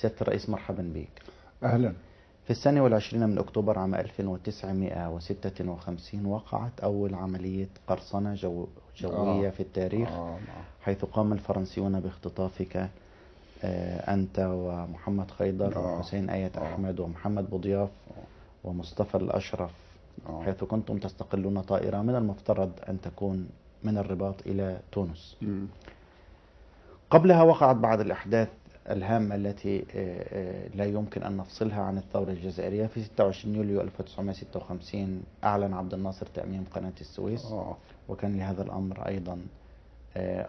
سيادة الرئيس مرحبا بك. أهلا. في 22 من أكتوبر عام 1956 وقعت أول عملية قرصنة جوية في التاريخ، حيث قام الفرنسيون باختطافك أنت ومحمد خيدر وحسين آية أحمد ومحمد بوضياف ومصطفى الأشرف، حيث كنتم تستقلون طائرة من المفترض أن تكون من الرباط إلى تونس. قبلها وقعت بعض الأحداث الهامة التي لا يمكن أن نفصلها عن الثورة الجزائرية. في 26 يوليو 1956 أعلن عبد الناصر تأميم قناة السويس، وكان لهذا الأمر أيضا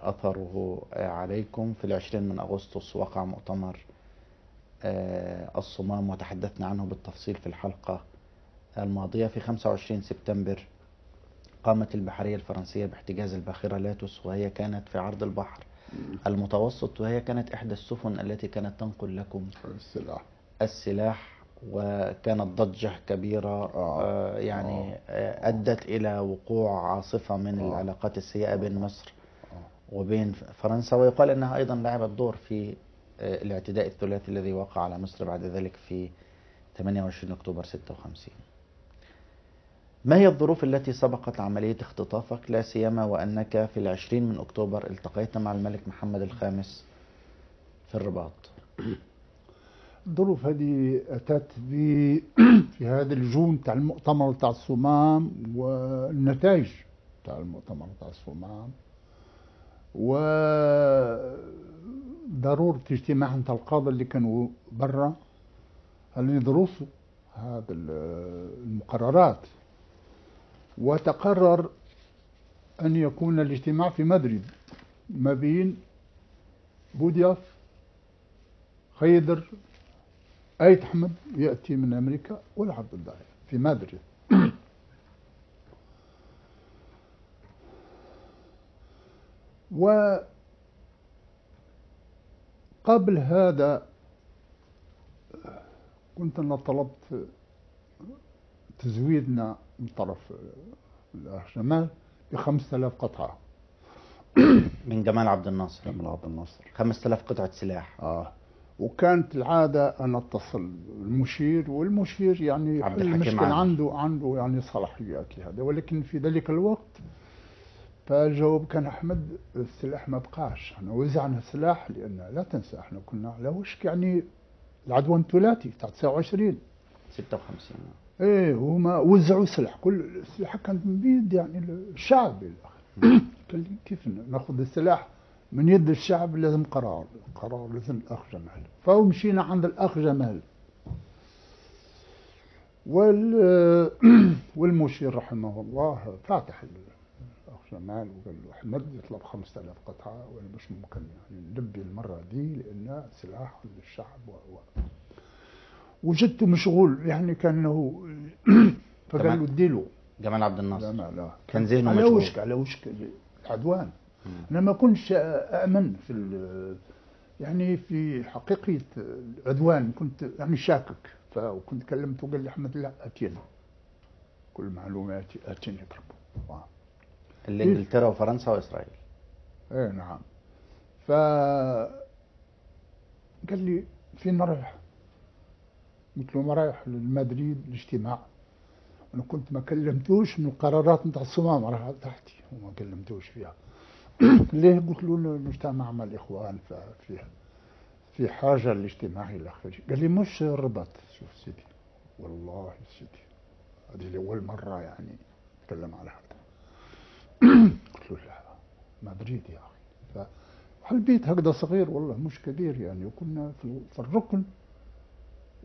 أثره عليكم. في 20 من أغسطس وقع مؤتمر الصمام، وتحدثنا عنه بالتفصيل في الحلقة الماضية. في 25 سبتمبر قامت البحرية الفرنسية باحتجاز الباخرة لاتوس، وهي كانت في عرض البحر المتوسط، وهي كانت إحدى السفن التي كانت تنقل لكم السلاح، وكانت ضجة كبيرة أدت إلى وقوع عاصفة من العلاقات السيئة بين مصر وبين فرنسا، ويقال أنها أيضا لعبت دور في الاعتداء الثلاثي الذي وقع على مصر بعد ذلك في 28 أكتوبر 56. ما هي الظروف التي سبقت عملية اختطافك، لا سيما وأنك في 20 من أكتوبر التقيت مع الملك محمد الخامس في الرباط؟ الظروف هذه أتت في هذا الجون تاع المؤتمر تاع الصمام والنتائج تاع المؤتمر تاع الصمام وضرورة اجتماع نتاع القادة اللي كانوا برا اللي يدرسوا هذا المقررات، وتقرر أن يكون الاجتماع في مدريد ما بين بوضياف، خيدر، آية أحمد يأتي من أمريكا والعبد الضايع في مدريد. وقبل هذا كنت أنا طلبت تزويدنا من طرف الأخ جمال ب5000 قطعة من جمال عبد الناصر. 5000 قطعة سلاح. وكانت العادة أن أتصل المشير، والمشير يعني عبد يحل الحكيم المشكلة عنده يعني صلاحيات لهذا، ولكن في ذلك الوقت فجاوب كان أحمد السلاح ما بقاش، احنا وزعنا السلاح لأن لا تنسى احنا كنا على وشك يعني العدوان الثلاثي تاع 59 56. ايه وهما وزعوا السلاح، كل السلاح كانت من بيد يعني الشعب. قال لي كيف ناخذ السلاح من يد الشعب؟ لازم قرار لازم الأخ جمال. فمشينا عند الأخ جمال والمشير رحمه الله فاتح الأخ جمال وقال له أحمد يطلب 5000 قطعة وأنا مش ممكن يعني نلبي المرة دي لأن سلاح للشعب وجدته مشغول يعني كأنه فقال له اديله جمال عبد الناصر. لا كان ذهنه مشغول على وشك العدوان. أنا ما كنتش أأمن في يعني في حقيقة العدوان، كنت يعني شاكك، وكنت كلمته وقال لي أحمد لا أتينا كل معلوماتي أتيني يضربوا اللي إنجلترا وفرنسا وإسرائيل. إيه نعم. قال لي فين رايح؟ قلت له ما رايح لمدريد الاجتماع. أنا كنت ما كلمتوش من القرارات نتاع الصمام راح تحتي وما كلمتوش فيها. ليه؟ قلت له نجتمع مع الإخوان في حاجة الاجتماع إلى آخره. قال لي مش الرباط. شوف سيدي والله سيدي هذه لأول مرة يعني نتكلم على هذا. قلت له لا مدريد يا أخي. فالبيت هكذا صغير والله مش كبير يعني، وكنا في الركن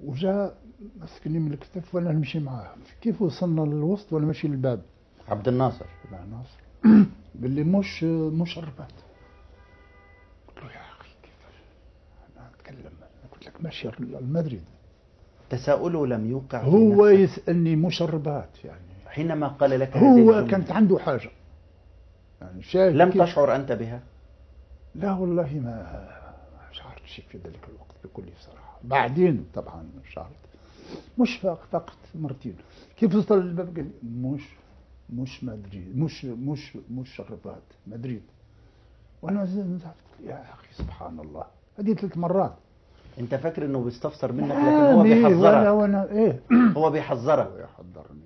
وجاء مسكني من الكتف وانا نمشي معاه. كيف وصلنا للوسط وانا ماشي للباب؟ عبد الناصر. قال لي مش الرباط. قلت له يا اخي كيفاش انا اتكلم؟ قلت لك ماشي المدريد. تساؤله لم يوقع في هو نفسك. يسالني مش الرباط يعني حينما قال لك هو كانت عنده حاجه يعني شايف. لم تشعر انت بها؟ لا والله ما شعرت شيء في ذلك الوقت بكل صراحه. بعدين طبعا شعرت مش فقط مرتين. كيف وصل للباب؟ قال لي مش مدريد، مش الرباط، مدريد. وانا زعفت يا اخي سبحان الله. هذه 3 مرات انت فاكر انه بيستفسر منك، لكن هو بيحذرك. وانا ايه هو بيحذرك. ويحضرني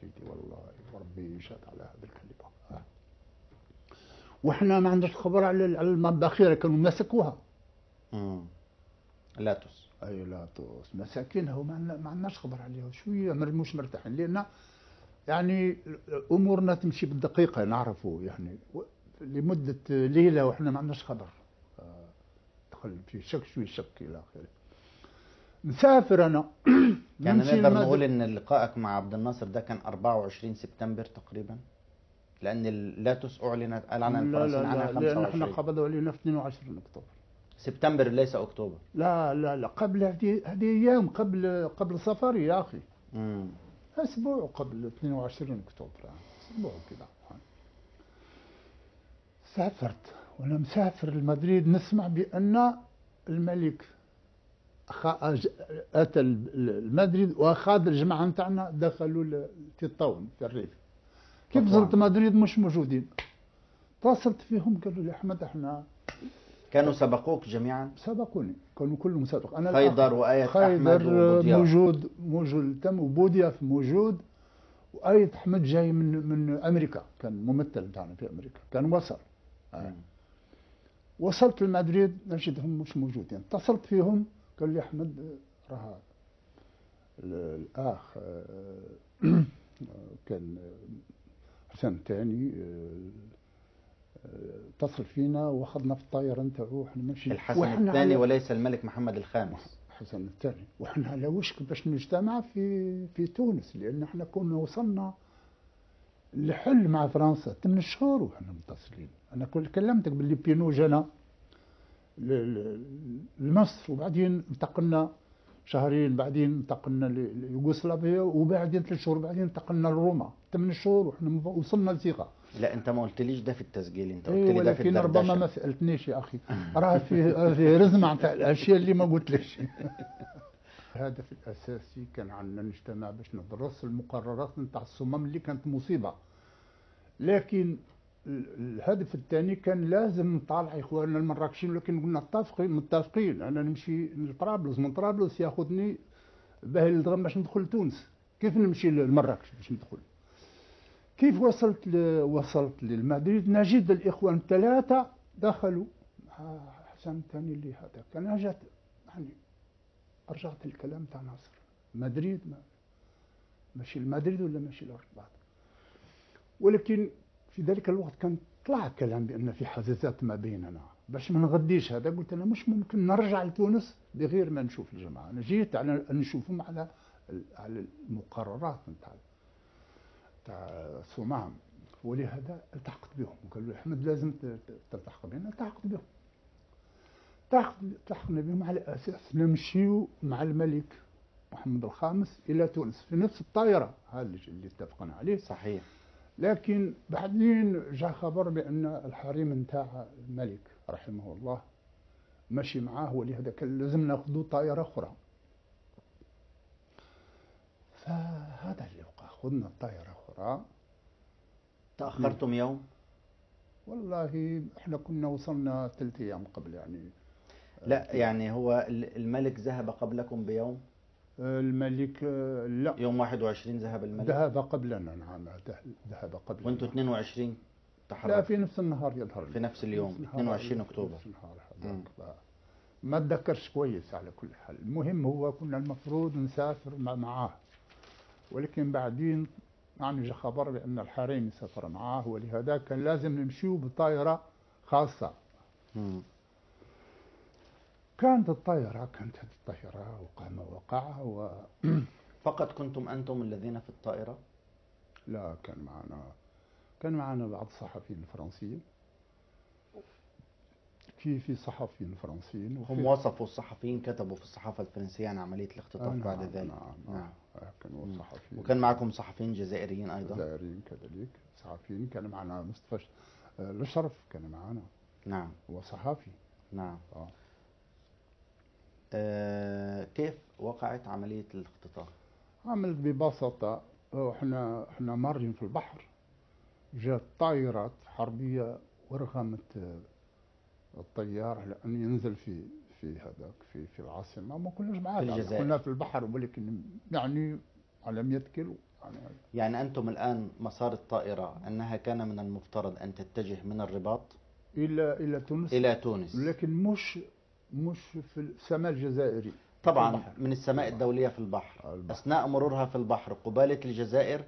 سيدي والله، وربي يشهد على هذه الكلمة. واحنا ما عندناش خبر على المباخير كانوا مسكوها. لاتوس. اي لاتوس مساكينها، وما عندناش خبر عليها، شويه مش مرتاحين، لان يعني امورنا تمشي بالدقيقه نعرفوا يعني لمده ليله واحنا ما عندناش خبر. دخل في شك، شوي شك الى اخره. مسافر انا. يعني نقدر نقول ان لقائك مع عبد الناصر ده كان 24 سبتمبر تقريبا، لان اللاتوس اعلن الفرنسيين عنها 25. لان احنا قبضوا علينا في 22 اكتوبر. سبتمبر ليس اكتوبر. لا قبل هذه ايام، قبل سفري يا اخي. اسبوع قبل 22 اكتوبر، اسبوع كذا. سافرت وانا مسافر لمدريد، نسمع بان الملك اتى لمدريد واخذ الجماعه نتاعنا دخلوا في الطون في الريف. كيف وصلت مدريد مش موجودين. اتصلت فيهم قالوا لي احمد احنا كانوا سبقوك جميعا؟ سبقوني، كانوا كلهم سبق. انا خيضر وآية أحمد موجود تم، وبودياف موجود، وآية أحمد جاي من أمريكا، كان ممثل بتاعنا في أمريكا، كان وصل. وصلت لمدريد نجدهم مش موجودين. اتصلت فيهم قال لي أحمد راه الأخ كان حسن الثاني اتصل فينا واخذنا في الطائره نتاعو، احنا ماشي الحسن الثاني وليس الملك محمد الخامس. الحسن الثاني، واحنا على وشك باش نجتمع في تونس، لان احنا كنا وصلنا لحل مع فرنسا 8 شهور واحنا متصلين. انا كنت كلمتك باللي بينو جانا لمصر، وبعدين انتقلنا شهرين، بعدين انتقلنا ليوغوسلافيا، وبعدين 3 شهور بعدين انتقلنا لروما. 8 شهور واحنا وصلنا لثقه. لا انت ما قلتليش ده في التسجيل، انت قلت لي ده في الدردشه. ربما ما سالتنيش يا اخي، راه في رزمه تاع الاشياء اللي ما قلتليش. الهدف الاساسي كان عندنا نجتمع باش ندرس المقررات نتاع الصمام اللي كانت مصيبه، لكن الهدف الثاني كان لازم نطالع اخواننا المراكشيين، لكن قلنا متفقين انا نمشي لطرابلس، من طرابلس ياخذني باهي للدغم باش ندخل تونس. كيف نمشي لمراكش باش ندخل؟ كيف وصلت للمدريد نجد الإخوان الثلاثة دخلوا مع حسن الثاني اللي هذا كان أجت يعني رجعت الكلام تاع ناصر مدريد ماشي المدريد ولا ماشي الرباط. ولكن في ذلك الوقت كان طلع كلام بأن في حزازات ما بيننا، باش ما نغديش هذا قلت أنا مش ممكن نرجع لتونس بغير ما نشوف الجماعة. أنا جيت على نشوفهم على المقررات نتاع صمام، ولهذا التحقت بهم وقالوا لي احمد لازم تلتحق بنا. التحقت بهم، التحقنا بهم على اساس نمشيو مع الملك محمد الخامس الى تونس في نفس الطائره هذا اللي اتفقنا عليه. صحيح. لكن بعدين جاء خبر بان الحريم نتاع الملك رحمه الله ماشي معاه، ولهذا كان لازم ناخذوا طائره اخرى. فهذا اللي وقع، خذنا الطائره اخرى. تاخرتم يوم؟ والله احنا كنا وصلنا 3 ايام قبل يعني. لا يعني هو الملك ذهب قبلكم بيوم؟ الملك لا، يوم 21 ذهب الملك. ذهب قبلنا، نعم ذهب قبلنا. وانتم 22 تحركوا؟ لا في نفس النهار يظهر في نفس اليوم 22 اكتوبر. نفس النهار ما اتذكرش كويس. على كل حال المهم هو كنا المفروض نسافر معاه، ولكن بعدين يعني جاء خبر بأن الحريم يسافر معاه، ولهذا كان لازم نمشيو بطائرة خاصة. كانت الطائرة وقع وقع فقط كنتم أنتم الذين في الطائرة؟ لا، كان معنا بعض الصحفيين الفرنسيين. في صحفيين فرنسيين هم وصفوا الصحفيين، كتبوا في الصحافة الفرنسية عن عملية الاختطاف بعد ذلك. نعم. كانوا صحفيين. وكان معكم صحفيين جزائريين أيضا؟ جزائريين كذلك، صحفيين. كان معنا مصطفى الأشرف كان معنا. نعم. هو صحفي. نعم. كيف وقعت عملية الاختطاف؟ عملت ببساطة، احنا مارين في البحر، جات طائرات حربية ورغمت الطيار على أن ينزل في هذاك في العاصمه، ما كناش معاه في الجزائر. كنا في البحر، ولكن يعني على 100 كيلو يعني أنتم الآن مسار الطائرة أنها كان من المفترض أن تتجه من الرباط الى تونس، إلى تونس، لكن مش في السماء الجزائري، طبعا من السماء الدولية في البحر. أثناء مرورها في البحر قبالة الجزائر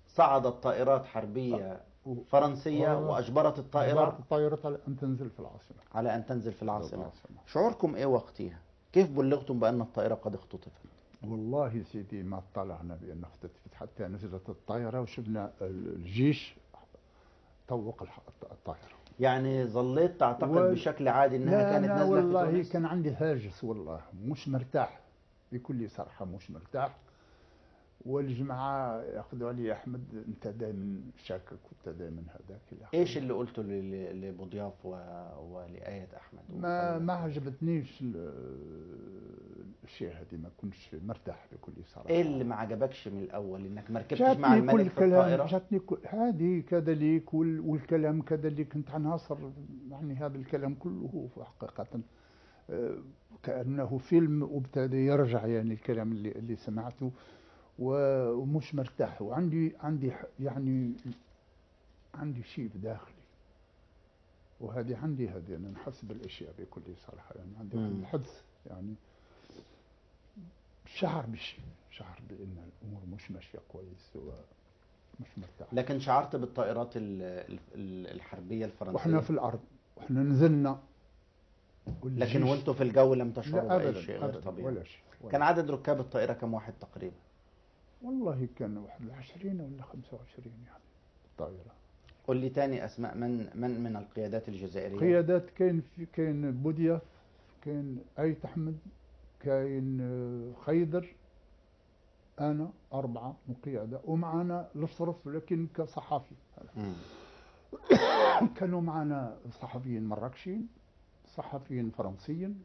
صعدت طائرات حربية فرنسية وأجبرت الطائرة على أن تنزل في العاصمة، في العاصمة. شعوركم إيه وقتها؟ كيف بلغتم بأن الطائرة قد اختطفت؟ والله سيدي ما اطلعنا بأن اختطفت حتى نزلت الطائرة وشفنا الجيش طوق الطائرة. يعني ظليت تعتقد بشكل عادي أنها كانت نازلة والله في تونس؟ كان عندي هاجس، والله مش مرتاح بكل صراحة، مش مرتاح. والجماعة ياخذوا علي أحمد أنت دائما شاكك وأنت دائما هذاك. إيش اللي قلته لبوضياف ولآية أحمد؟ ما عجبتنيش الشيء هذه، ما كنتش مرتاح بكل صراحة. إيه اللي ما عجبكش من الأول؟ إنك ما ركبتش مع الملك في الطائرة؟ جاتني هذه كذلك، والكلام كذلك أنت عناصر، يعني هذا الكلام كله حقيقة كأنه فيلم وابتدى يرجع، يعني الكلام اللي سمعته ومش مرتاح، وعندي يعني عندي شيء بداخلي، وهذه عندي أنا نحس بالأشياء بكل صراحة، يعني عندي حدث، يعني شعر بأن الأمور مش ماشية كويس ومش مرتاح. لكن شعرت بالطائرات الحربية الفرنسية وإحنا في الأرض، وإحنا نزلنا، لكن وانتم في الجو لم تشعروا بأي شيء غير أبداً طبيعي؟ ولا شيء. كان عدد ركاب الطائرة كم واحد تقريبا؟ والله كان 21 ولا 25 يعني الطائرة. قل لي تاني أسماء من القيادات الجزائرية؟ قيادات كاين بودياف، كاين آية أحمد، كاين خيدر، أنا 4 من قيادة، ومعنا الصرف لكن كصحافي. كانوا معنا صحفيين مراكشيين، صحفيين فرنسيين،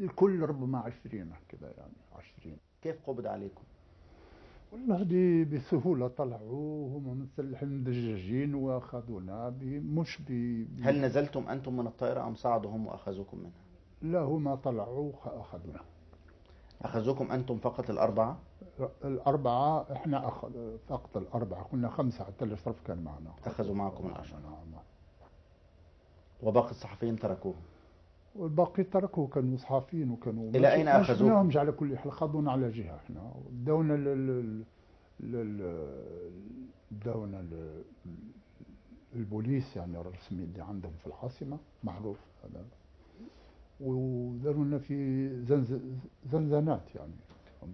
الكل ربما 20 كذا، يعني 20. كيف قبض عليكم؟ والله بسهولة طلعوا هم مسلحين مدجاجين واخذونا مش هل نزلتم أنتم من الطائرة أم صعدوا هم وأخذوكم منها؟ لا، هم طلعوا أخذونا. أخذوكم أنتم فقط الأربعة إحنا فقط الأربعة، كنا 5 حتى الأشرف كان معنا. أخذوا معكم الأشرف. وباقي الصحفيين تركوهم؟ والباقي تركوا، كانوا صحفيين وكانوا. إلى أين أخذوهم؟ على كل حال خذونا على جهة، إحنا داونا داونا البوليس يعني الرسمي اللي عندهم في العاصمة معروف هذا، ودارونا في زنزانات يعني.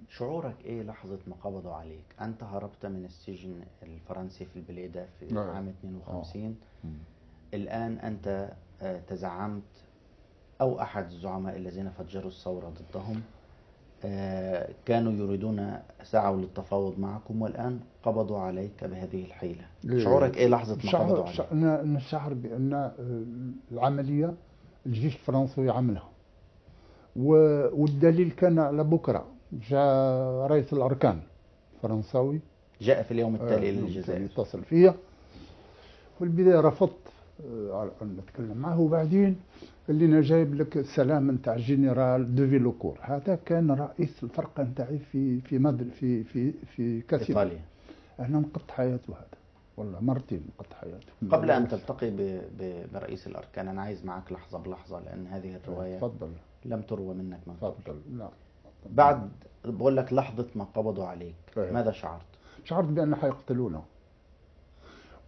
شعورك ايه لحظة ما قبضوا عليك؟ انت هربت من السجن الفرنسي في البليدة في عام 52. الان انت تزعمت او احد الزعماء الذين فجروا الثورة ضدهم كانوا يريدون سعوا للتفاوض معكم، والان قبضوا عليك بهذه الحيلة. شعورك ايه لحظة ما قبضوا عليك؟ نشعر بان العملية الجيش الفرنسي عملها، والدليل كان على بكرة جاء رئيس الأركان الفرنساوي، جاء في اليوم التالي للجزائر، اتصل فيها. في البداية رفضت أن نتكلم معه، وبعدين قال لي أنا جايب لك السلام نتاع الجنرال دو فيلوكور، هذا كان رئيس الفرقة نتاعي في كاس إيطاليا. أنا نقضت حياته هذا، والله مرتين نقضت حياته. قبل أن تلتقي برئيس الأركان أنا عايز معك لحظة بلحظة، لأن هذه الرواية تفضل لم تروى منك من قبل. تفضل. لا، بعد بقول لك لحظة ما قبضوا عليك ماذا شعرت؟ شعرت بأن حيقتلونا،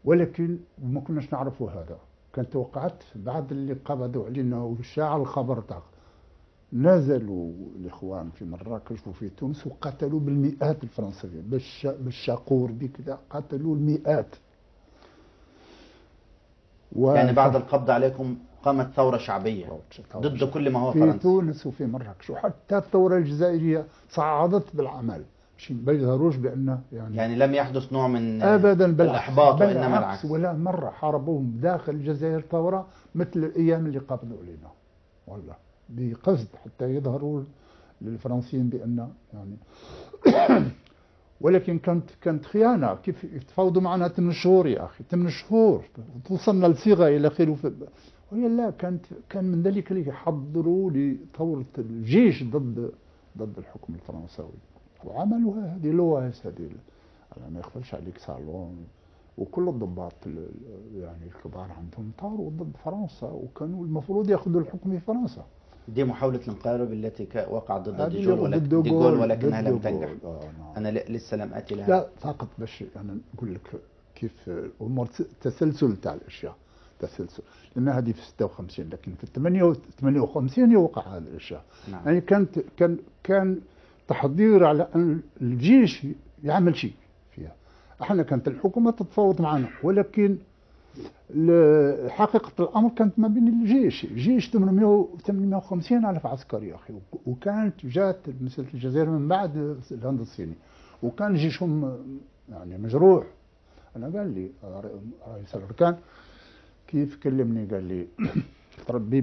ولكن ما كناش نعرفوا هذا. كان توقعت بعد اللي قبضوا علينا وشاع الخبر تاع نزلوا الإخوان في مراكش وفي تونس وقتلوا بالمئات الفرنسيين بالشاقور بكذا، قتلوا المئات. يعني بعد القبض عليكم قامت ثورة شعبية ضد كل ما هو فرنسي في تونس وفي مراكش، وحتى الثورة الجزائرية صعدت بالعمل باش ما يظهروش بأن يعني لم يحدث نوع من أبدا الإحباط، وإنما العكس. ولا مرة حاربوهم داخل الجزائر ثورة مثل الأيام اللي قبضوا علينا، والله بقصد حتى يظهروا للفرنسيين بأن يعني ولكن كانت خيانة. كيف يتفاوضوا معنا 8 شهور يا أخي، 8 شهور توصلنا لصيغة إلى آخره. وهي لا، كان من ذلك اللي يحضروا لثورة الجيش ضد الحكم الفرنساوي، وعملوها. هذه لوهاس، هذه أنا ما يخفلش عليك، صالون وكل الضباط يعني الكبار عندهم ثاروا ضد فرنسا، وكانوا المفروض ياخذوا الحكم في فرنسا. دي محاولة الانقلاب التي وقعت ضد هذه دي جول ولكنها لم تنجح. نعم. أنا لسه لم أتي لها. لا، فقط باش أنا نقول لك كيف الأمور، تسلسل تاع الأشياء، تسلسل. لأن هذه في 56، لكن في 58 يوقع هذه الأشياء. نعم. يعني كان تحضير على أن الجيش يعمل شيء فيها. احنا كانت الحكومة تتفاوض معنا، ولكن حقيقة الأمر كانت ما بين الجيش 850 ألف عسكري يا أخي، وكانت جات مسألة الجزائر من بعد الهند الصيني، وكان جيشهم يعني مجروح. أنا قال لي رئيس الأركان كيف كلمني، قال لي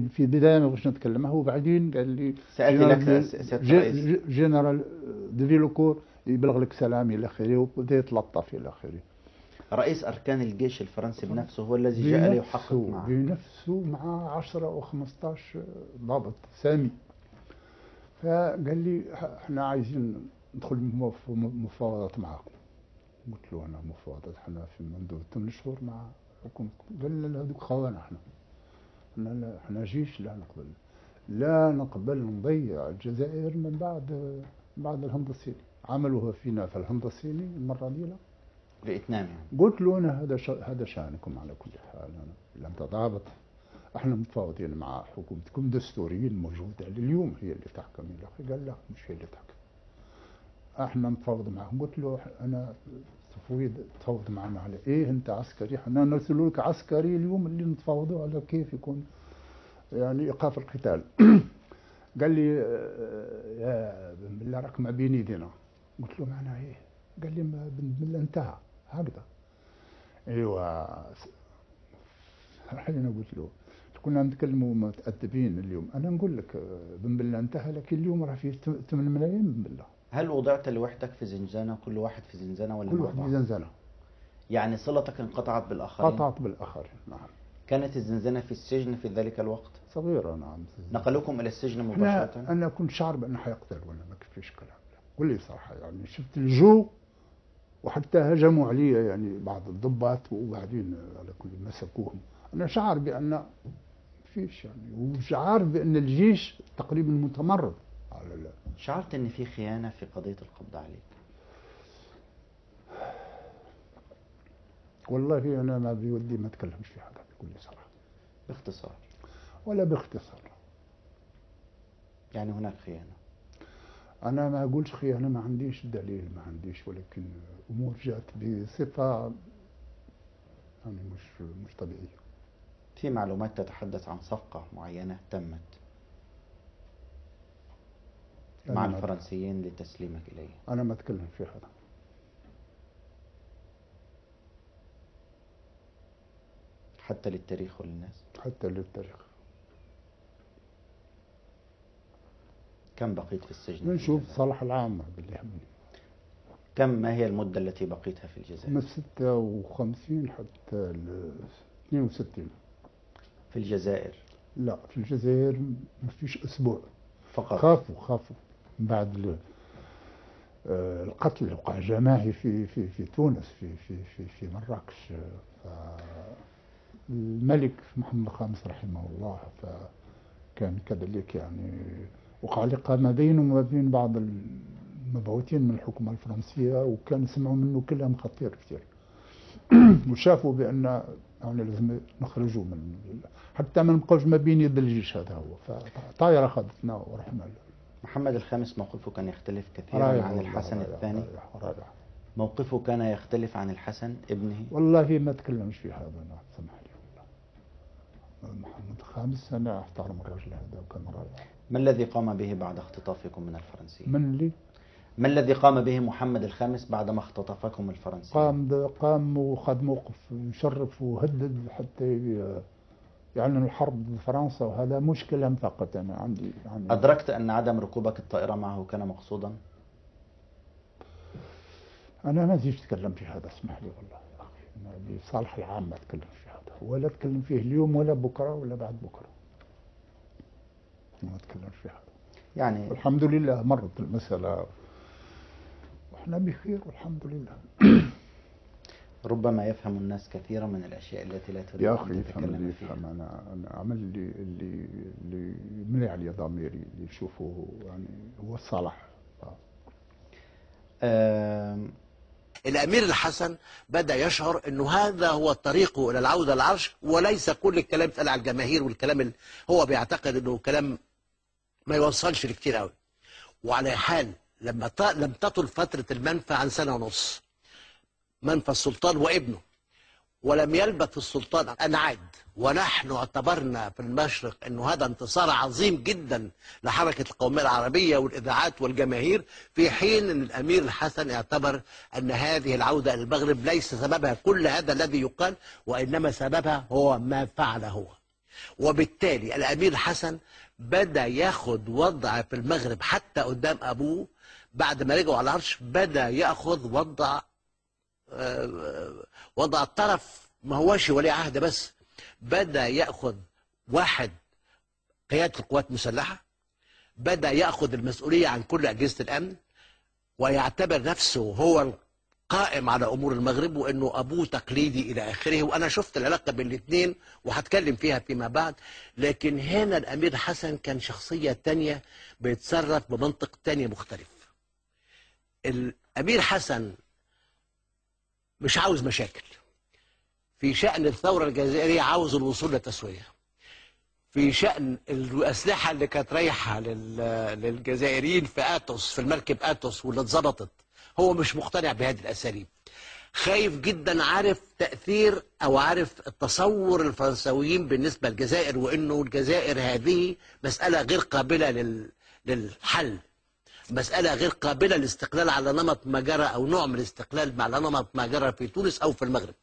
في البداية ما بغيتش نتكلم، هو بعدين قال لي سأتي لك سيادة الرئيس. جنرال ديفيلوكور يبلغ لك سلامي إلى آخره، وبدأ يتلطف إلى آخره. رئيس أركان الجيش الفرنسي بنفسه هو الذي جاء ليحقق معه بنفسه مع 10 أو 15 ضابط سامي. فقال لي احنا عايزين ندخل في مفاوضات معكم. قلت له أنا مفاوضات؟ احنا في منذ 8 شهور مع حكومتكم. قال لا، هذوك خوانا احنا جيش، لا نقبل نضيع الجزائر من بعد الهند الصيني. عملوها فينا في الهند الصيني المرة دي لا بإتمام يعني. قلت له أنا هذا شأنكم على كل حال، أنا لم تتضابط. احنا متفاوضين مع حكومتكم دستوريا موجودة لليوم، هي اللي تحكم. يا أخي قال لا، مش هي اللي تحكم، احنا نتفاوض معهم. قلت له أنا تفاوض معنا على إيه؟ أنت عسكري، احنا نرسل لك عسكري اليوم اللي نتفاوضوا على كيف يكون يعني إيقاف القتال. قال لي يا بن بالله راك ما بين يدينا. قلت له معناها ايه؟ قال لي ما بن بالله انتهى هكذا. ايوا حين قلت له كنا نتكلموا متأدبين اليوم، انا نقول لك بن بالله انتهى، لكن اليوم راه فيه 8 ملايين بن بالله. هل وضعت لوحدك في زنزانة، كل واحد في زنزانة ولا كل واحد في زنزانة؟ يعني صلتك انقطعت بالآخرين؟ قطعت بالآخرين، نعم. كانت الزنزانة في السجن في ذلك الوقت؟ صغيرة، نعم. نقلوكم إلى السجن مباشرة؟ أنا كنت شعر بأنه حيقتلونا، ما كفيش كلام. قل لي صراحة، يعني شفت الجو، وحتى هجموا علي يعني بعض الضباط، وبعدين على كل مسكوهم. أنا شعر بأن فيش يعني، وشعر بأن الجيش تقريبا متمرد على شعرت أن في خيانة في قضية القبض عليك؟ والله أنا ما بودي ما أتكلمش في هذا بكل صراحة. باختصار ولا باختصار، يعني هناك خيانة؟ أنا ما أقولش خيانة، ما عنديش دليل، ما عنديش، ولكن أمور جات بصفة يعني مش طبيعية. في معلومات تتحدث عن صفقة معينة تمت مع الفرنسيين لتسليمك إليه. أنا ما أتكلم في هذا. حتى للتاريخ وللناس؟ حتى للتاريخ. كم بقيت في السجن؟ نشوف صالح العامة باللي يهمني. ما هي المدة التي بقيتها في الجزائر؟ من 56 حتى 62. في الجزائر؟ لا، في الجزائر ما فيش أسبوع فقط. خافوا من بعد القتل وقع جماعي في تونس، في مراكش. الملك محمد الخامس رحمه الله، فكان كذلك يعني وقع لقاء ما بينه وما بين بعض المبعوثين من الحكومة الفرنسية، وكان سمعوا منه كلام خطير كثير. وشافوا بأن يعني لازم نخرجوا حتى ما نبقاوش ما بين يد الجيش. هذا هو. فطائرة خذتنا ورحنا. محمد الخامس موقفه كان يختلف كثيرا عن الحسن الثاني. رائع. موقفه كان يختلف عن الحسن ابنه. والله ما تكلمش في هذا، أنا سمح لي. محمد الخامس أنا أحترم الرجل هذا، وكان رائع. ما الذي قام به بعد اختطافكم من الفرنسيين؟ من اللي؟ ما الذي قام به محمد الخامس بعدما اختطفكم الفرنسيين؟ قام وخذ موقف يشرف وهدد حتى يعلن الحرب ضد فرنسا، وهذا مش كلام فقط. أنا عندي أدركت أن عدم ركوبك الطائرة معه كان مقصودا؟ أنا ما زيش أتكلم في هذا، اسمح لي والله يا أخي، أنا بصالح العام ما أتكلم في هذا، ولا أتكلم فيه اليوم ولا بكرة ولا بعد بكرة، ما أتكلم في هذا يعني. والحمد لله مرت المسألة وإحنا بخير والحمد لله. ربما يفهم الناس كثيرا من الأشياء التي لا تريد يا أن أخي تتكلم فيها. أنا عمل اللي يملي علي ضميري، اللي يشوفه يعني هو الصلاح. الأمير الحسن بدأ يشعر أنه هذا هو طريقه إلى العودة للعرش، وليس كل الكلام يتقال على الجماهير، والكلام هو بيعتقد أنه كلام ما يوصلش لكتير قوي. وعلى حال لم تطل فترة المنفى عن سنة ونص، منفى السلطان وابنه، ولم يلبث السلطان أن عاد، ونحن اعتبرنا في المشرق أنه هذا انتصار عظيم جدا لحركة القومية العربية والإذاعات والجماهير، في حين أن الأمير الحسن اعتبر أن هذه العودة إلى المغرب ليس سببها كل هذا الذي يقال، وإنما سببها هو ما فعله هو. وبالتالي الأمير الحسن بدأ ياخد وضع في المغرب حتى قدام أبوه، بعد ما رجعوا على العرش بدأ ياخد وضع الطرف، ما هوش ولي عهد بس، بدأ يأخذ واحد قيادة القوات المسلحة، بدأ يأخذ المسؤولية عن كل أجهزة الأمن، ويعتبر نفسه هو القائم على أمور المغرب، وأنه أبوه تقليدي إلى آخره. وأنا شفت العلاقة بين الاثنين وهتكلم فيها فيما بعد. لكن هنا الأمير حسن كان شخصية تانية بيتصرف بمنطق تاني مختلف. الأمير حسن مش عاوز مشاكل. في شأن الثورة الجزائرية عاوز الوصول لتسوية. في شأن الأسلحة اللي كانت رايحة للجزائريين في آتوس، في المركب آتوس واللي اتظبطت، هو مش مقتنع بهذه الأساليب. خايف جدا، عارف تأثير أو عارف التصور الفرنسويين بالنسبة للجزائر، وإنه الجزائر هذه مسألة غير قابلة للحل، مسألة غير قابلة للاستقلال على نمط ما جرى، أو نوع من الاستقلال على نمط ما جرى في تونس أو في المغرب.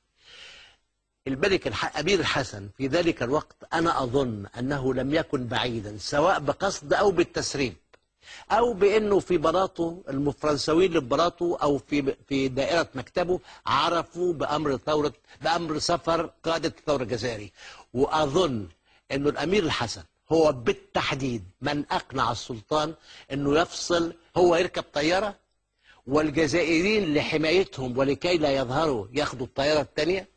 الملك أمير الحسن في ذلك الوقت أنا أظن أنه لم يكن بعيدا، سواء بقصد أو بالتسريب، أو بأنه في بلاطه الفرنسويين اللي في بلاطه أو في دائرة مكتبه عرفوا بأمر سفر قادة الثورة الجزائرية. وأظن أنه الأمير الحسن هو بالتحديد من أقنع السلطان أنه يفصل، هو يركب طيارة والجزائريين لحمايتهم ولكي لا يظهروا ياخدوا الطيارة الثانية.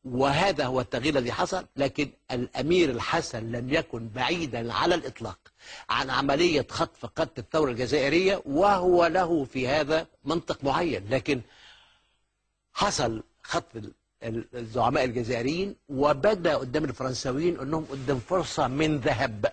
وهذا هو التغيير الذي حصل. لكن الأمير الحسن لم يكن بعيدا على الإطلاق عن عملية خطف قادة الثورة الجزائرية، وهو له في هذا منطق معين. لكن حصل خطف الزعماء الجزائريين، وبدأ قدام الفرنساويين أنهم قدام فرصة من ذهب